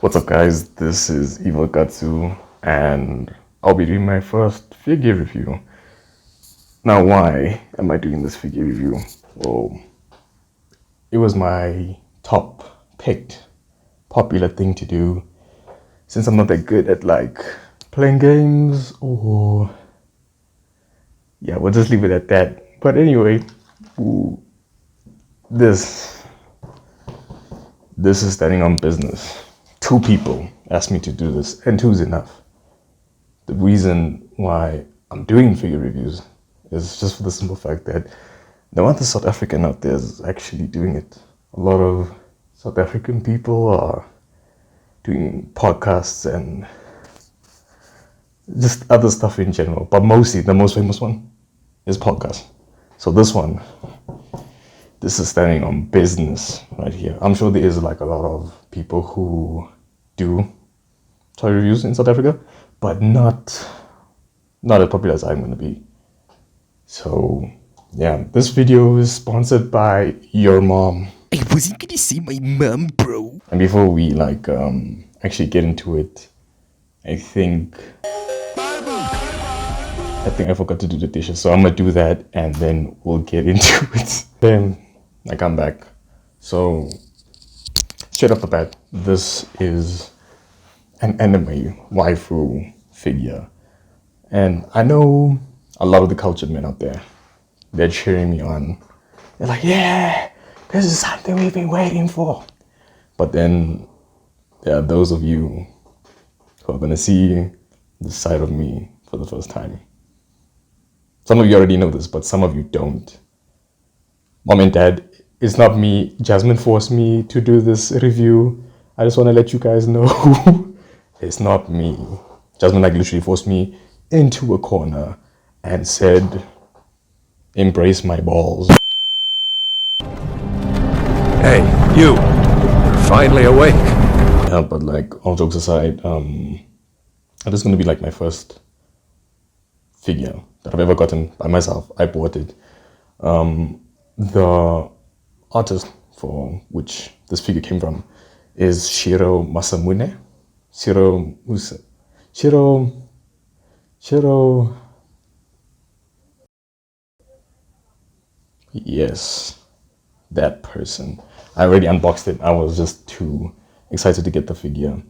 What's up guys, this is Evil Gatsu and I'll be doing my first figure review. Now why am I doing this figure review? Well, it was my top picked popular thing to do since I'm not that good at like playing games or yeah, we'll just leave it at that. But anyway, this is standing on business. 2 people asked me to do this, and 2's enough. The reason why I'm doing figure reviews is just for the simple fact that no other South African out there is actually doing it. A lot of South African people are doing podcasts and just other stuff in general, but mostly the most famous one is podcasts. So this is standing on business right here. I'm sure there is like a lot of people who do toy reviews in South Africa, but not as popular as I'm gonna be. So yeah, this video is sponsored by your mom. I wasn't gonna say my mom, bro. And before we like actually get into it, I think I forgot to do the dishes, so I'm gonna do that and then we'll get into it. Then I come back. So straight off the bat, this is an anime waifu figure. And I know a lot of the cultured men out there, they're cheering me on. They're like, yeah, this is something we've been waiting for. But then there are those of you who are gonna see this side of me for the first time. Some of you already know this, but some of you don't. Mom and Dad, it's not me. Jasmine forced me to do this review. I just want to let you guys know it's not me. Jasmine like literally forced me into a corner and said, embrace my balls. Hey, you! You're finally awake. Yeah, but like all jokes aside, this is gonna be like my first figure that I've ever gotten by myself. I bought it. The artist for which this figure came from is Masamune Shirow. Yes, that person. I already unboxed it. I was just too excited to get the figure.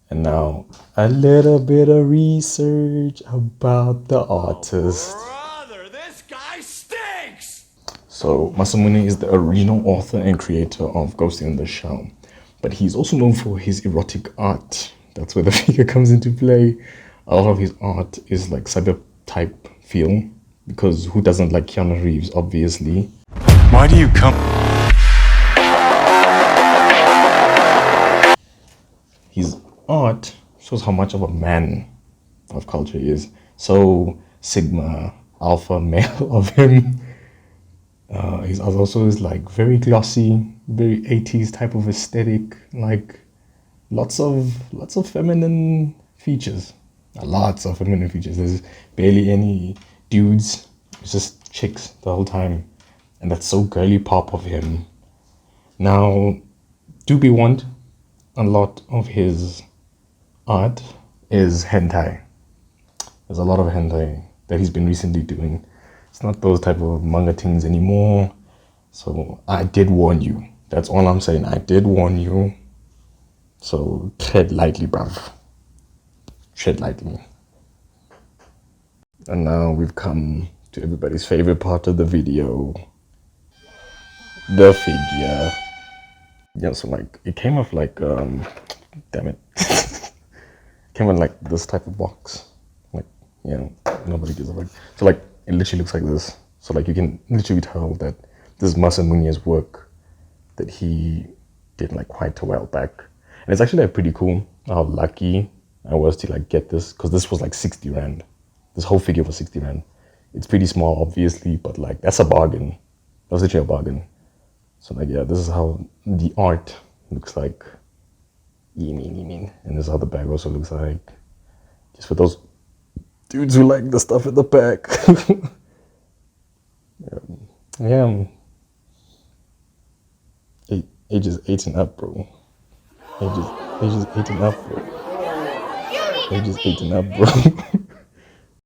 And now a little bit of research about the artist. Brother, this guy stinks! So Masamune is the original author and creator of Ghost in the Shell, but he's also known for his erotic art. That's where the figure comes into play. A lot of his art is like cyber type feel, because who doesn't like Keanu Reeves, obviously. Why do you come? His art shows how much of a man of culture he is. So Sigma, alpha male of him. His art also is like very glossy, very 80s type of aesthetic, like lots of feminine features. Lots of feminine features. There's barely any dudes. It's just chicks the whole time. And that's so girly pop of him. Now, do be warned, a lot of his art is hentai. There's a lot of hentai that he's been recently doing. It's not those type of manga things anymore. So I did warn you. That's all I'm saying. I did warn you. So tread lightly, bruv. Tread lightly. And now we've come to everybody's favorite part of the video. The figure. Yeah, so like it came off like damn it. Came in like this type of box. Like, you know, nobody gives a fuck. So like it literally looks like this. So like you can literally tell that this is Masamune's work that he did like quite a while back. And it's actually like pretty cool how lucky I was to like get this, because this was like 60 Rand. This whole figure was 60 Rand. It's pretty small obviously, but like that's a bargain. That's literally a bargain. So like yeah, this is how the art looks like. And this is how the bag also looks like. Just for those dudes who like the stuff in the back. Yeah. Ages 8 and up, bro. Ages They just eating up, bro. They just eating up, bro.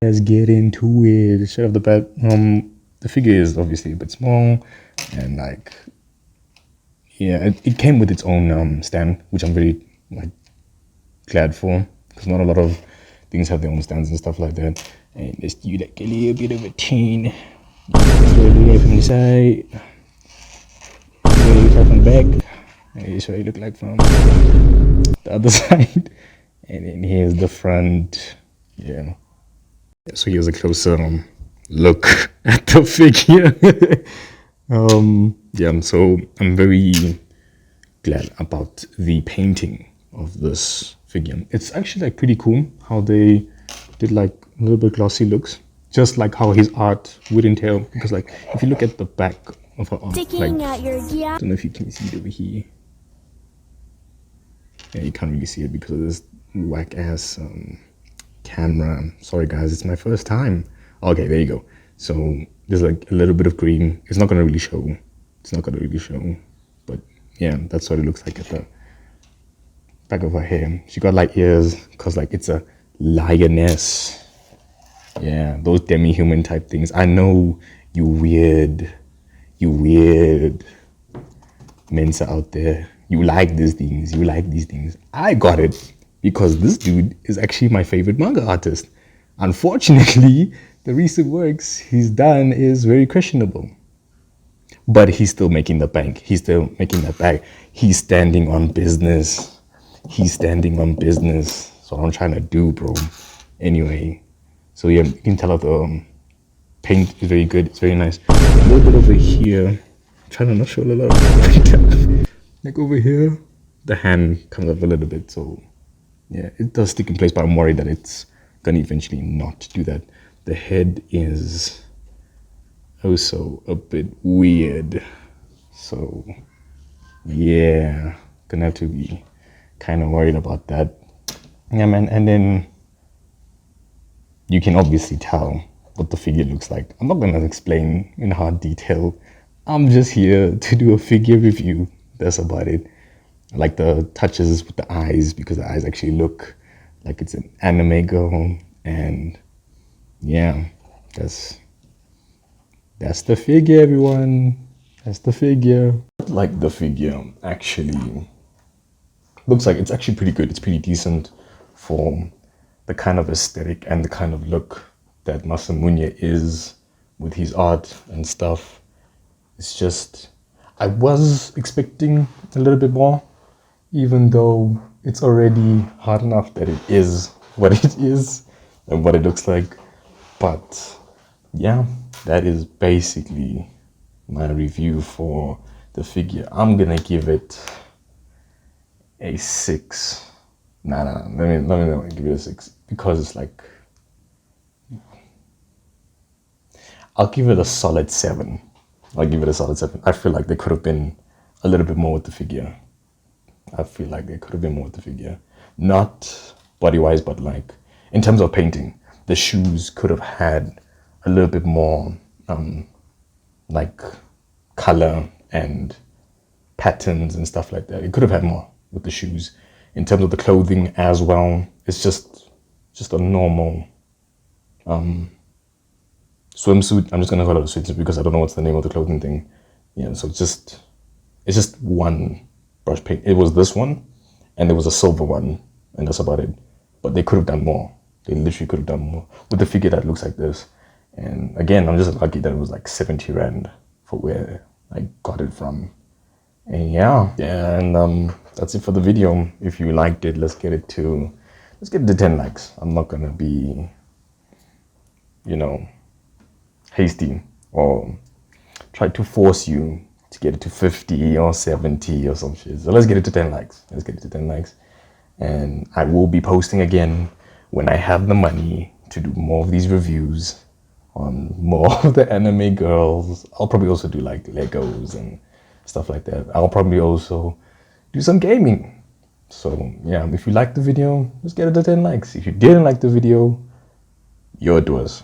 Let's get into it. Straight off the bat, the figure is obviously a bit small, and like, yeah, it came with its own stand, which I'm very like glad for, because not a lot of things have their own stands and stuff like that. And let's do like a little bit of a chain. Slowly from the side. Slowly from the back. And here's what it look like from the other side. And then here's the front. Yeah. So here's a closer look at the figure. Yeah, so I'm very glad about the painting of this figure. It's actually like pretty cool how they did like a little bit glossy looks, just like how his art would entail. Because like if you look at the back of her art, like, I don't know if you can see it over here. Yeah, you can't really see it because of this whack ass camera. Sorry guys, it's my first time. Okay, there you go. So there's like a little bit of green. It's not gonna really show. It's not gonna really show. But yeah, that's what it looks like at the back of her hair. She got like ears because like it's a lioness. Yeah, those demi-human type things. I know you weird Mensa out there. You like these things. You like these things. I got it because this dude is actually my favorite manga artist. Unfortunately, the recent works he's done is very questionable. But he's still making the bank. He's still making that bag. He's standing on business. He's standing on business. That's what I'm trying to do, bro. Anyway, so yeah, you can tell that the paint is very good. It's very nice. A little bit over here. I'm trying to not show a lot of like over here, the hand comes up a little bit. So yeah, it does stick in place, but I'm worried that it's gonna eventually not do that. The head is also a bit weird. So yeah, gonna have to be kind of worried about that. Yeah, man. And then you can obviously tell what the figure looks like. I'm not gonna explain in hard detail. I'm just here to do a figure review. That's about it. I like the touches with the eyes because the eyes actually look like it's an anime girl. And yeah, that's the figure, everyone. That's the figure. Like the figure actually looks like it's actually pretty good. It's pretty decent for the kind of aesthetic and the kind of look that Masamune is with his art and stuff. It's just, I was expecting a little bit more, even though it's already hard enough that it is what it is and what it looks like. But yeah, that is basically my review for the figure. I'm gonna give it a 6. Nah, let me not give it a 6 because it's like, I'll give it a solid 7. I'll give it a solid 7. I feel like there could have been a little bit more with the figure. I feel like there could have been more with the figure. Not body-wise, but like in terms of painting, the shoes could have had a little bit more like color and patterns and stuff like that. It could have had more with the shoes. In terms of the clothing as well, it's just a normal swimsuit. I'm just gonna call it a swimsuit because I don't know what's the name of the clothing thing. Yeah, so it's just one brush paint. It was this one, and there was a silver one, and that's about it. But they could have done more. They literally could have done more with the figure that looks like this. And again, I'm just lucky that it was like 70 Rand for where I got it from. And yeah, and that's it for the video. If you liked it, let's get it to 10 likes. I'm not gonna be, hasty or try to force you to get it to 50 or 70 or some shit. So let's get it to 10 likes. Let's get it to 10 likes. And I will be posting again when I have the money to do more of these reviews on more of the anime girls. I'll probably also do like Legos and stuff like that. I'll probably also do some gaming. So yeah, if you liked the video, let's get it to 10 likes. If you didn't like the video, you're doers.